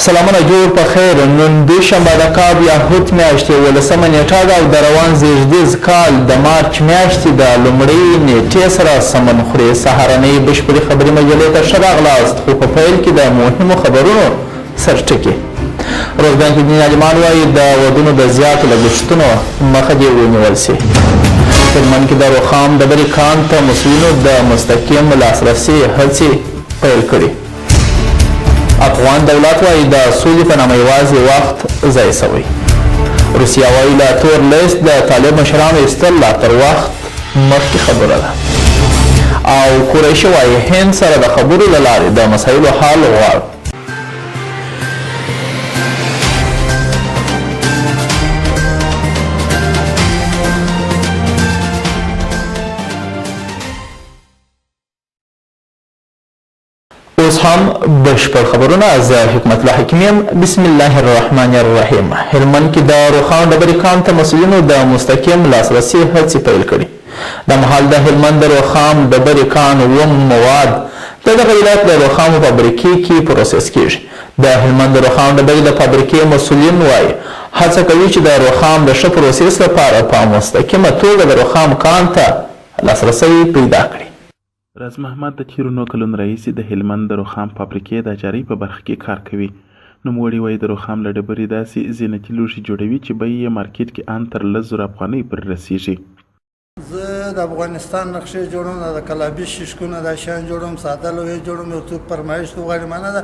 سلامونه جوړ په خیر. نن دوشنبه د کاب یا هوت میاشتې 18 نیټه ده او د روان زیږدیز کال د مارچ میاشتې د لومړۍ نیټې سره سمون خوري. سهارنۍ بشپړې خبري مجلې ته ښه راغلاست. خو په پیل کې د مهمو خبرونو سرټکي. روزګان کې دیني عالمان وایي د ودونو د زیاتو لګښتونو مخه دې ونیول سي. هلمند کې د روخام ډبرې کان ته مسؤلینو د مستقیم لاسرسي هڅې پیل کړي. افغان دولت وایي د سولې په نامه یوازې وخت ضایع شوی. روسیه وایي له تور لیست د طالب مشرانو ایستل لا تر وخت مخکې خبره ده. او قریشي وایي هند سره د خبرو له لارې د مسایلو حل غواړي. اوس هم بشپړ خبرونه. زه حکمت الله حکیم یم. بسم الله الرحمن الرحیم. هلمند کې د روخان ډبرې کان ته مسؤلینو د مستقیم لاسرسي هڅې پیل کړي. د مهال د هلمند د روخام ډبرې کان اووم مواد د دغه ولایت د روخامو فابریکې کې پروسس کیږي. د هلمند د روخام ډبرې د فابریکې مسؤلین وایي هڅه کوي چې د روخام د ښه پروسس لپاره په مستقیمه توګه د روخام کان ته لاسرسی پیدا کړي. راز محمد د تیرو 9 کلونو راهیسې د هلمند د روخام فابریکې د اجارې په برخه کې کار کوي. نوموړي وایي د روخام له ډبرې داسې زینتي لوښي جوړوي چې بیې یې مارکیټ کې ان تر 10,000 افغانۍ پورې رسیږي. زه د افغانستان نقشې جوړوم، د کلابي شیشکونه د شیان جوړوم، ساده لوحې جوړوم. یو څوک فرمایش وغواړي مانه د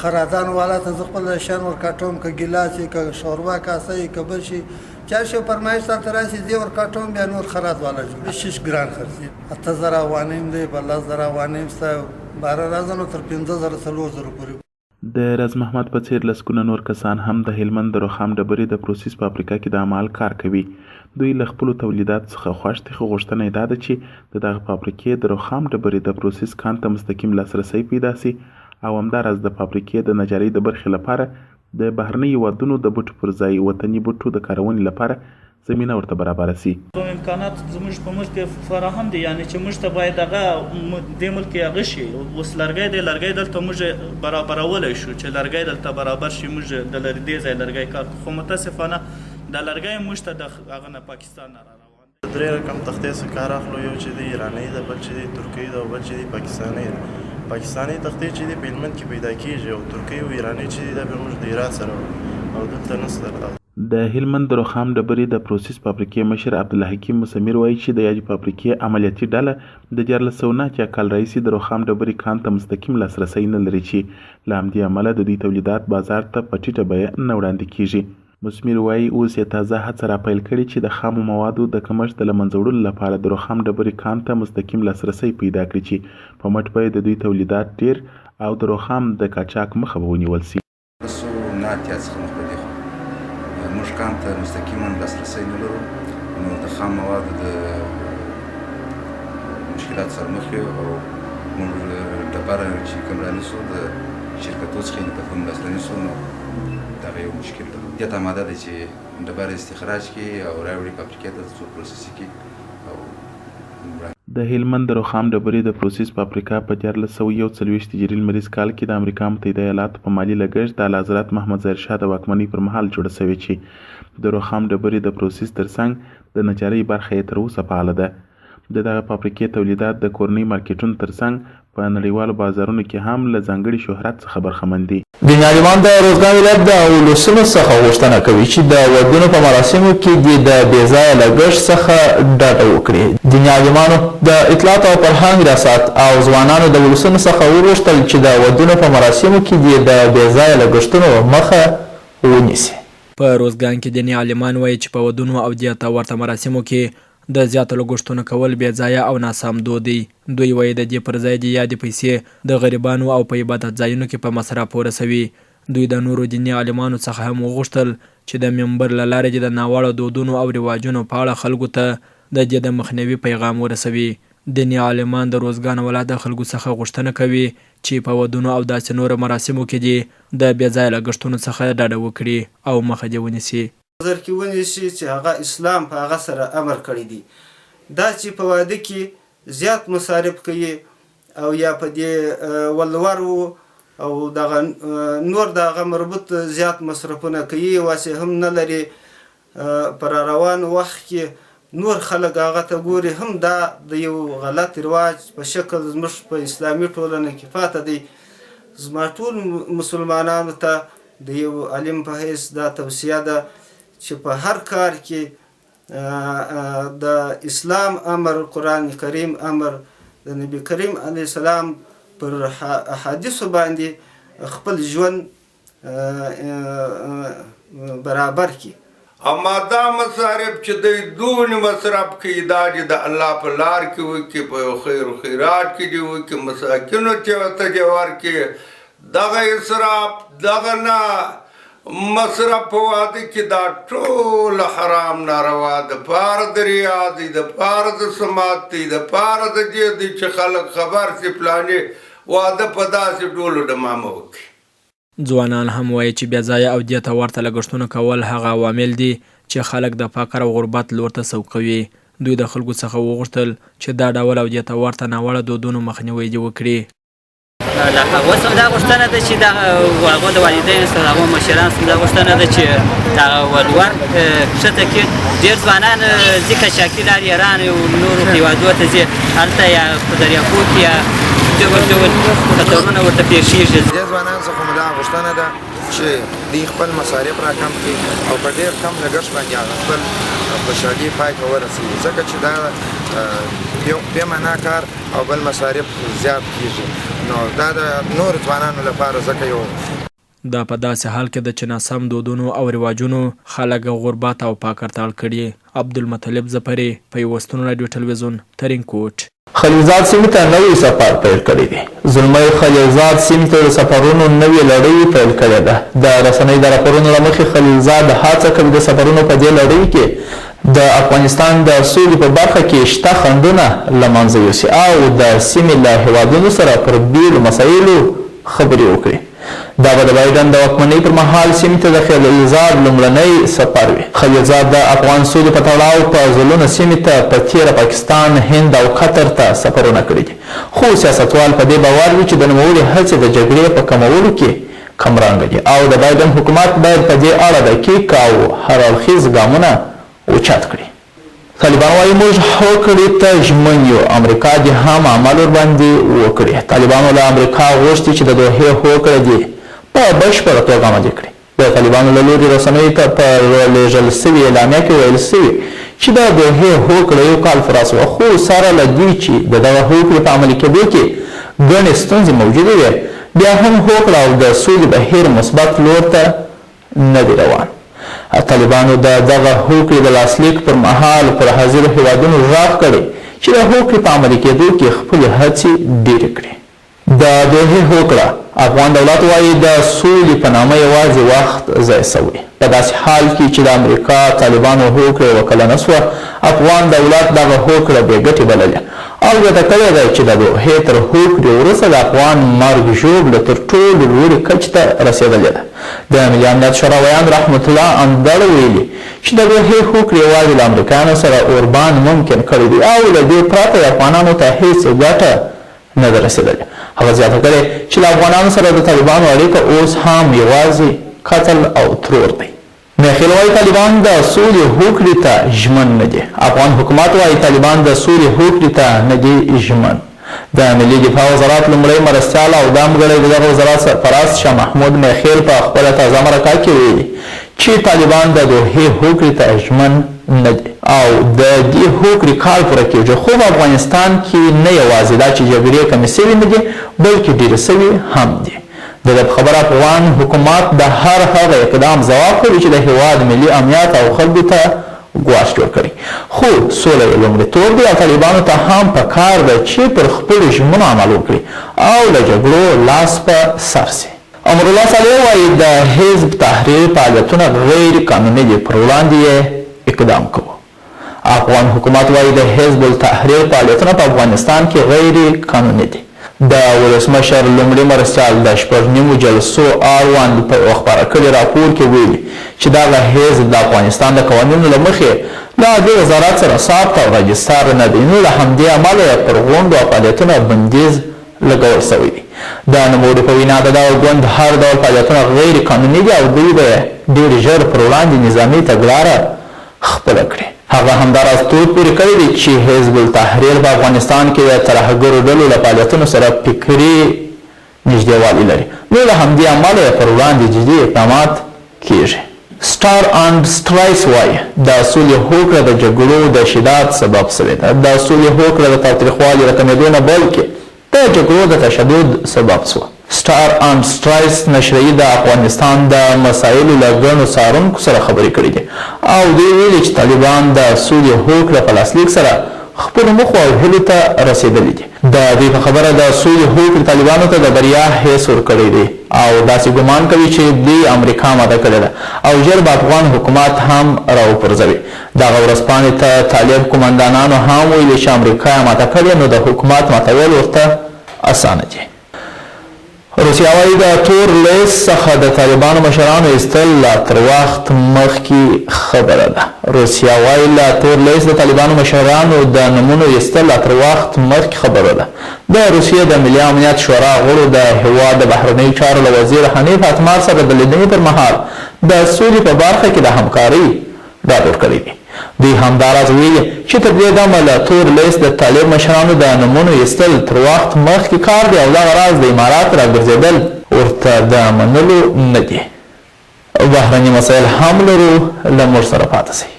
خرادان والا ته زه خپل شیان ورکاټوم، که ګیلاس وي، که شوروا کاسه وي، که بل شي چا شي فرمایش راته راشي زه یې ورکاټوم. بیا نور خراد والا جوړوي. شیش ګران خرڅي 8,000 افغانۍ دی، په 10,000 افغانۍ ستا 12,000 نو تر 15,000 4,000 پورې. د راز محمد په څیر لسګونه نور کسان هم د هلمند د روخام ډبرې د پروسس فابریکه کې د عمل کار کوي. دوی له خپلو تولیداتو څخه خوښ دي، خو غوښتنه یې دا ده چې د دغه فابریکې د روخام ډبرې د پروسس کان ته مستقیم لاسرسی پیدا سي او همداراز د فابریکې د نجارۍ د برخې لپاره د بهرنیو هیوادونو د بوټو پر ځای وطني بوټو د کارونې لپاره زمینه ورته برابره سي. امکانات زموږ په ملک کې فراهم دي، یعنی چې موږ ته باید هغه دې ملک کې هغه شي. اوس لرګی دی، لرګی دلته موږ برابرولی شو چې لرګی دلته برابر شي. موږ د دې ځای لرګی کار خو متاسفانه د لرګی موږ ته د هغه نه پاکستان نه را روان دی. 3 رقم تختې څخه کار اخلو، یو چې دی ایراني ده، بل چې دی ترکي ده او بل چې دی پاکستاني ده. پاکستاني تختې چې دی په هلمند کې پیدا کیږي او ترکي او ایراني چې دی دا به موږ د هرات سره او دلته نشته. د هلمند د روخام ډبرې د پروسس فابریکې مشر عبدالحکیم مسمیر وایي چې د یادې فابریکې عملیاتي ډله د 1409 کال راهیسې د روخام ډبرې کان ته مستقیم لاسرسی نه لري چې له همدې امله د دوی تولیدات بازار ته په ټیټه بیه نه وړاندې کیږي. مسمیر وایي اوس یې تازه هڅه راپیل کړې چې د خامو موادو د کمښت د له منځه وړلو لپاره د روخام ډبرې کان ته مستقیم لاسرسی پیدا کړي چې په مټ به د دوی تولیدات ډیر او د روخام د قاچاق مخه به ونیول سي. موږ کان ته مستقیما لاسرسی نه لرو، نو د خام موادو د مشکلات سره مخ یو او موږ ډبره چې کوم رانیسو د شرکتو څخه یې په کوم لاسرسی نسو، نو دغه یو مشکل ده. دې ته آماده دی چې ډبره استخراج کړي او راوړي فابریکې ته څو پروسس کړي. او د هلمند د روخام ډبرې د پروسس فابریکه په 1441 هجري لمریز کال کې د امریکا متحده ایالاتو په مالي لګښت د اعلیحضرت محمد ظاهر شاه د واکمنۍ پر مهال جوړه شوې چې د روخام ډبرې د پروسس ترڅنګ د نجارۍ برخه یې تر اوسه فعاله ده. د دغه فابریکې تولیدات د کورنۍ مارکیټونو ترڅنګ په نړیوالو بازارونو کې هم له ځانګړي شهرت څخه برخمن دي. دیني عالمان د روزګان ولایت د ولسونو څخه غوښتنه کوي چې د ودونو په مراسمو کې د بې ځایه لګښت څخه ډډه وکړي. دیني عالمانو د اطلاعات او فرهنګ ریاست او ځوانانو د ولسونو څخه وغوښتل چې د ودونو په مراسمو کې د بې ځایه لګښتونو مخه ونیسي. په روزګان کې دیني عالمان وایي چې په ودونو او دیاته ورته مراسمو کې د زیاتو لګښتونو کول بې ځایه او ناسم دود دی. دوی وایي د دې پر ځای د یادې پیسې د غریبانو او په عبادت ځایونو کې په مصرف ورسوي. دوی د نورو دیني عالمانو څخه هم وغوښتل چې د منبر له لارې د ناوړه دودونو او رواجونو په اړه خلکو ته د دې د مخنیوي پیغام ورسوي. دیني عالمان د روزګان ولایت د خلکو څخه غوښتنه کوي چې په ودونو او داسې نورو مراسمو کې د بې ځایه لګښتونو څخه ډډه وکړي او مخه دې ونیسي. نظر کې ونیسي چې هغه اسلام په هغه سره امر کړی دی دا چې په واده کې زیات مصارف کوي او یا په دې ولور او دغه نور دغه مربوط زیات مصرفونه کوي واسې هم نه لري پر روان وخت کې نور خلک هغه ته ګوري هم دا د یو غلط رواج په شکل زموږ په اسلامي ټولنه کې پاته دی زما ټول مسلمانانو ته د یو عالم په حیث دا توصیه ده چې په هر کار کې د اسلام امر قرآن کریم امر د نبی کریم علیه السلام پر احادیثو باندې خپل ژوند برابر کړي. اما دا مصارف چې دوی دون مصرف کوي دا چې د الله په لار کې وکړي په خیر و خیرات کې دې وکړي مساکینو ته ورته دې ورکړي دغه اسراف دغه نه مصرف په واده کې دا ټول حرام ناروا د پاره د ریا دی د پاره د سماعت دی د پاره د دې دی چې خلک خبر سي پلانې واده په داسې ډولو ډمامه وکړي. ځوانان هم وایي چې بیا ځایه او دې ته ورته لګښتونه کول هغه عوامل دي چې خلک د فقر او غربت لور ته سوقوي. دوی د خلکو څخه وغوښتل چې دا ډول او دې ته ورته ناوړه دودونو مخنیوی دې وکړي. اوس هم دا غوښتنه ده چې هغو د والدینو سره هغو مشرانو سره دا غوښتنه ده چې دغه ولور کښته کړي. ډېر ځوانان ځي کچاکي لارې ایران او نورو هېوادو ته ځي هلته یا په دریابو کې یا ډول ډول خطرونه ورته پېښېږي. دې ځوانانو څخه مو دا غوښتنه ده چې دوی خپل مصارف را کم کړي او په ډېر کم لګښت باندې هغه خپل خوشحالي پای ته ورسوي ځکه چې دا بې معنا کار او بل مصارف زیات کېږي نو دا د نور ځوانانو لپاره ځکه یو دا په داسې حال کې ده چې ناسم دودونو او رواجونو خلک غربت او فقر ته اړ کړي. عبدالمطلب ظفري پیوستون رادیو ټلویزیون ترینکوټ. خلیلزاد سیمې ته نوی سفر پیل کړی دی. زلمی خلیلزاد سیمې ته د سفرونو نوې لړۍ پیل کړې ده. د رسنۍ د راپورونو له مخې خلیلزاد هڅه کوي د سفرونو په دې لړۍ کې د افغانستان د سولې په برخه کې شته خنډونه له منځه یوسي او د سیمې له هیوادونو سره پر بیلو مسایلو خبرې وکړي. دا به د بایدن د واکمنۍ پر مهال سیمې ته د خلیلزاد لومړنی سفر وي. خلیلزاد د افغان سولې په تړاو په ځلونه سیمې ته په تېره پاکستان، هند او قطر ته سفرونه کړي دي. خو سیاستوال په دې باور وي چې د نوموړي هڅې د جګړې په کمولو کې کمرنګه دي او د بایدن حکومت باید په دې اړه دقیق او هراړخیز ګامونه اوچت کړي. طالبان وایي موږ هوکړې ته ژمن یو، امریکا دې هم عمل ورباندې وکړي. طالبانو له امریکا غوښتي چې د دوحې هوکړه دې په بشپړه توګه عملي کړي. د طالبانو له لوري رسنیو ته په رالیږل سوي اعلامیه کې ویل سوي چې د دوحې هوکړه یو کال پوره شوه خو سره له دې چې د دغه هوکړې په عملي کېدو کې ګڼې ستونزې موجودې وې بیا هم هوکړه او د سولې بهیر مثبت لور ته نه دی روان. طالبانو د دغه هوکړې د لاسلیک پر مهال پر حاضرو هیوادونو غږ کړی چې د هوکړې په عملي کېدو کې خپلې هڅې ډېرې کړي. د دوحې هوکړه افغان دولت وایي د سولې په نامه یوازې وخت ضایع شوی. په داسې حال کې چې د امریکا طالبانو هوکړه یوه کلنه شوه افغان دولت دغه هوکړه بې ګټې بللې او زیاته کړې ده چې د دوحې تر هوکړې وروسته د افغان مرګ ژوبله تر ټولو لوړې کچې ته رسېدلې ده. د ملي امنیت شورا ویاند رحمت الله اندړ ویلي چې د دوحې هوکړې یوازې له امریکایانو سره اوربان ممکن کړی دی او له دې پرته افغانانو ته هیڅ ګټه نه ده رسېدلې. هغه زیاته کړې چې له افغانانو سره د طالبانو اړیکه اوس هم یوازې قتل او ترور دی. میخیل وایي طالبان د سولې هوکړې ته ژمن نه دي. افغان حکومت وایي طالبان د سولې هوکړې ته نه دي ژمن. د ملي دفاع وزارت لومړی مرستیال او دام غړی د دغه وزارت سرپرست شاه محمود میخیل په خپله تازه مرکه کې ویلي چې طالبان د دوحې هوکړې ته ژمن نه دي او د دې هوکړې کال پوره کېږي خو په افغانستان کې نه یوازې دا چې جګړې کمې سوي نه دي بلکې ډېرې سوي هم دي. د دې په خبره افغان حکومت د هر هغه اقدام ځواب کوي چې د هېواد ملي امنیت او خلکو ته ګواښ جوړ کړي خو سوله یې لومړیتوب دی او طالبانو ته هم پکار ده چې پر خپلو ژمنو عمل وکړي او له جګړو لاس په سر سي. امرالله صالح وایي د حزب تحریر فعالیتونه غیر قانوني دي پر وړاندې یې اقدام کوو. افغان حکومت وایي د حزب التحریر فعالیتونه په افغانستان کې غیر قانوني دي. د ولسمشر لومړي مرستیال د شپږ نیمو جلسو اړوند په یوه خپاره کړي راپور کې ویلي چې دغه حزب د افغانستان د قوانینو له مخې له عدلي وزارت سره ثبت او راجستر نه دی نو له همدې امله یې پر غونډو او فعالیتونو بندیز لګول شوی دی. د نوموړي په وینا د دغه ګوند هر ډول فعالیتونه غیر قانوني دي او دوی به ډېر ژر پر وړاندې نظامي تګلاره خپله کړي. هغه همداراز تور پورې کړی دی چې حزب التحریر په افغانستان کې د ترهګرو ډلو له فعالیتونو سره فکري نږدېوالی لري، نو له همدې امله یې پر وړاندې جدي اقدامات کیږي. سټار اند سټرایس وایي د سولې هوکړه د جګړو د شدت سبب شوې ده. د سولې هوکړه د تاوتریخوالي د کمېدو نه بلکې د جګړو د تشدد سبب شوه. سټار اند سټرایس نشریه د افغانستان د مسایلو له ګڼو څارونکو سره خبرې کړې دي او دوی ویلي چې طالبان د سولې هوکړه په لاسلیک سره خپلو موخو او هیلو ته رسېدلي دي. د دوی په خبره د سولې هوکړې طالبانو ته د بریا حس ورکړی دی او داسې ګمان کوي چې دوی امریکا ماته کړې ده او ژر به افغان حکومت هم راوپرځوي. دغه ورځپاڼې ته طالب قومندانانو هم ویلي چې امریکا یې ماته کړې نو د حکومت ماتول ورته اسانه دي. روسیه وایي د تور لیست څخه د طالبانو مشرانو ایستل لا تر وخت مخکې خبره ده. روسیه وایي له تور لیست د طالبانو مشرانو د نومونو ایستل لا تر وخت مخکې خبره ده. د روسیې د ملي امنیت شورا غړو د هېواد د بهرنیو چارو له وزیر حنیف اتمر سره د لیدنې پر مهال د سولې په برخه کې د همکارۍ ډاډ ورکړی دی. دوی همداراز ویلي چې تر دې دمه له تور لیست د طالب مشرانو د نومونو ایستل تر وخت مخکې کار دی او دغه راز د امارات راګرځېدل ورته د منلو نه دي. بهرني مسایل هم لرو، له موږ سره پاتې شئ.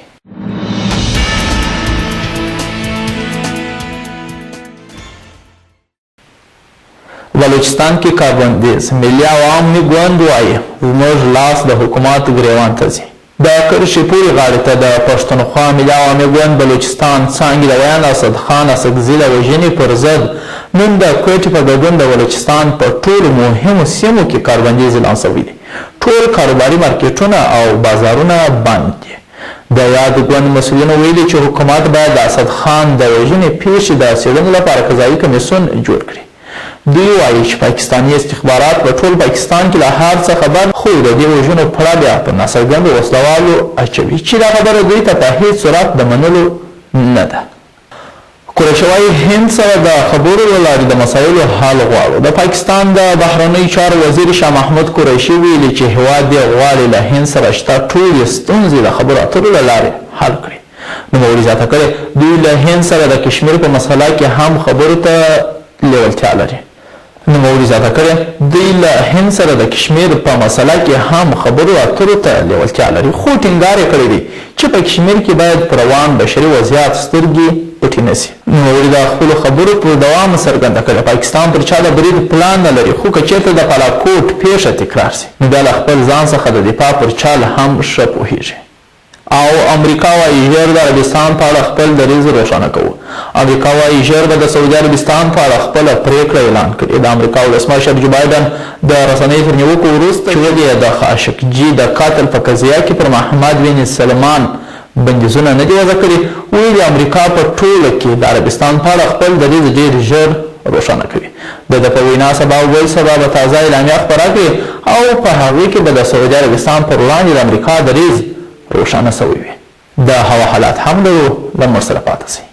بلوچستان کې کاربندیز ملي عوامي ګوند وایي زموږ لاس د حکومت ګریوان ته ځي. د کرشي پورې غاړې ته د پښتونخوا ملي عوامي ګوند بلوچستان څانګې د ویان اسدخان اسدګزي د وژنې پر ضد نن د کوټې په ګډون د بلوچستان په ټولو مهمو سیمو کې کاربندیز اعلان شوی دی. ټول کاروباري مارکیټونه او بازارونه بند دي. د یاد ګوند مسؤلینو ویلي چې حکومت باید د اسدخان د وژنې پیښې د څېړنې لپاره قضایي کمیسیون جوړ کړي. دوی وایي چې پاکستاني استخبارات په ټول پاکستان کې له هر څه خبر خو د دې وژنو پړه بیا په ناڅرګندو وسلوالو اچوي چې دا خبره دوی ته په هېڅ صورت د منلو نه ده. قریشي وایي هند سره د خبرو له لارې د مسایلو حل غواړو. د پاکستان د بهرنیو چارو وزیر شاه محمود قریشي ویلي چې هېواد یې غواړي له هند سره شته ټولې ستونزې د خبرو اترو له لارې حل کړي. نوموړي زیاته کړې دوی له هند سره د کشمیر په مسله کې هم خبرو ته لیوالتیا لري. نوموړي زیاته کړې دوی له هند سره د کشمیر په مسله کې هم خبرو اترو ته لیوالتیا لري خو ټینګار یې کړی دی چې په کشمیر کې باید پر روان بشري وضعیت سترګې پټې نه سي. نوموړي د خپلو خبرو پر دوام څرګنده کړې پاکستان پر چا د برید پلان نه لري خو که چېرته د بالاکوټ پیښه تکرار سي نو بیا له خپل ځان څخه د دفاع پر چال هم ښه پوهیږي. او امریکا وایي ژر د عربستان په اړه خپل دریځ روښانه کوو. امریکا وایي ژر به د سعودي عربستان په اړه خپله پریکړه اعلان کړي. د امریکا ولسمشر جو بایدن د رسنیو تر نیوکو وروسته چې د خاشقجي د قتل په قضیه کې پر محمد بن سلمان بندیزونه نه دي وضع کړي ویلي امریکا په ټوله کې د عربستان په اړه خپل دریځ ډېر ژر روښانه کوي. د ده په وینا سبا او بل سبا به تازه اعلامیه خپره کړي او په هغې کې به د سعودي عربستان پر وړاندې د امریکا دریځ روښانه شوی وي. د هوا حالات هم لرو، له موږ سره پاتې شئ.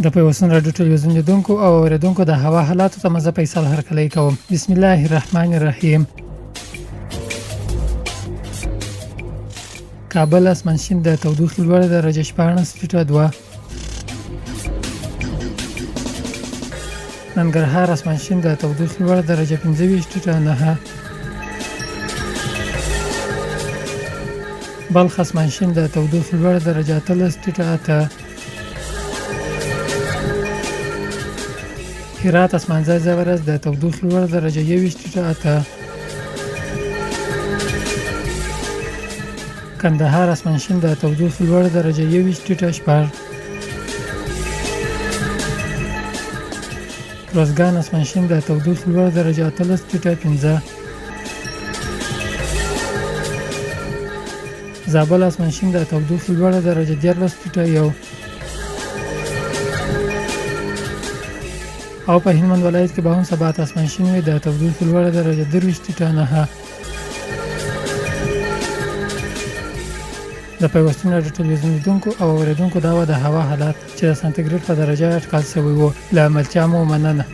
د پیوستون راډیو ټلویزیون لیدونکو او اوریدونکو د هوا حالاتو ته مزه فیصل هرکلی کوم. بسم الله الرحمن الرحیم. کابل اسمان شین د تودوخې لوړه درجه 14.2. ننګرهار اسمان شین د تودوخې لوړه درجه 25.9. بلخ اسمان شین د تودوخې لوړه درجه 13.8. هرات اسمانځای زبرز د تودوخې لوړه درجه 21.8. کندهار اسمان شین د تودوخې لوړه درجه 21.8. روزګان اسمان شین د تودوخې لوړه درجه 13.5. زابل اسمان شین د تودوخې لوړه درجه 14.1. او په هلمند ولایت کې به هم سبا اسمان شین وي. د تودوخې لوړه درجه 23.9. د پیوستون راډیو ټلویزیون لیدونکو او اوریدونکو دا و د هوا حالات چې د سانتیګریډ په درجه اټکل شوی و. له ملتیا مو مننه.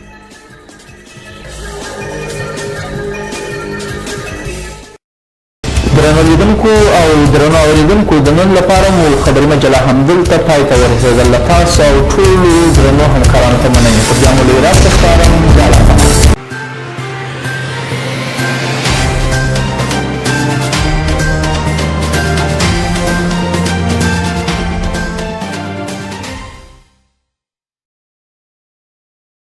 درنو لیدونکو او درنو اوریدونکو د نن لپاره مو خبري مجله همدلته پای ته ورسېدله. تاسو او ټولو درنو